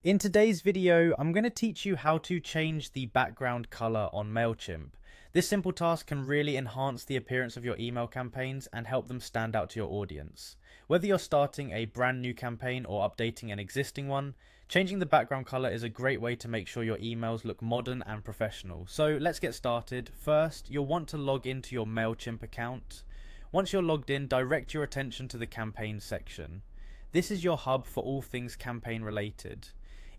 In today's video, I'm going to teach you how to change the background color on Mailchimp. This simple task can really enhance the appearance of your email campaigns and help them stand out to your audience. Whether you're starting a brand new campaign or updating an existing one, changing the background color is a great way to make sure your emails look modern and professional. So let's get started. First, you'll want to log into your Mailchimp account. Once you're logged in, direct your attention to the campaign section. This is your hub for all things campaign related.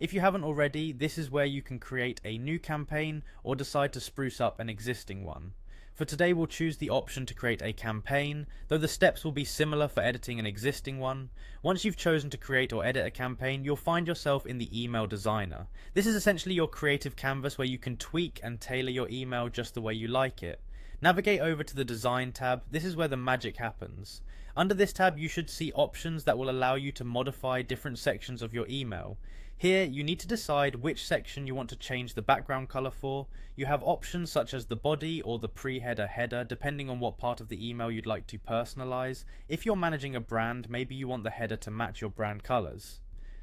If you haven't already, this is where you can create a new campaign or decide to spruce up an existing one. For today, we'll choose the option to create a campaign, though the steps will be similar for editing an existing one. Once you've chosen to create or edit a campaign, you'll find yourself in the email designer. This is essentially your creative canvas where you can tweak and tailor your email just the way you like it. Navigate over to the Design tab. This is where the magic happens. Under this tab, you should see options that will allow you to modify different sections of your email. Here, you need to decide which section you want to change the background color for. You have options such as the body or the pre-header header, depending on what part of the email you'd like to personalize. If you're managing a brand, maybe you want the header to match your brand colors.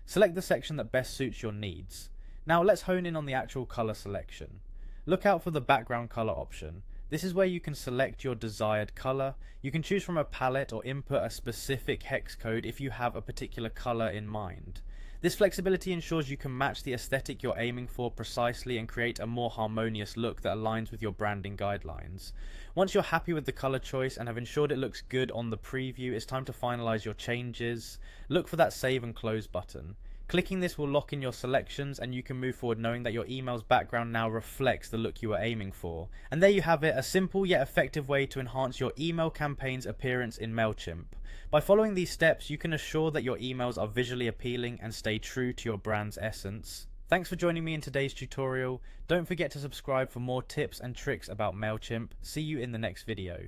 Select the section that best suits your needs. Now let's hone in on the actual color selection. Look out for the background color option. This is where you can select your desired color. You can choose from a palette or input a specific hex code if you have a particular color in mind. This flexibility ensures you can match the aesthetic you're aiming for precisely and create a more harmonious look that aligns with your branding guidelines. Once you're happy with the color choice and have ensured it looks good on the preview, it's time to finalize your changes. Look for that save and close button. Clicking this will lock in your selections and you can move forward knowing that your email's background now reflects the look you were aiming for. And there you have it, a simple yet effective way to enhance your email campaign's appearance in Mailchimp. By following these steps, you can assure that your emails are visually appealing and stay true to your brand's essence. Thanks for joining me in today's tutorial. Don't forget to subscribe for more tips and tricks about Mailchimp. See you in the next video.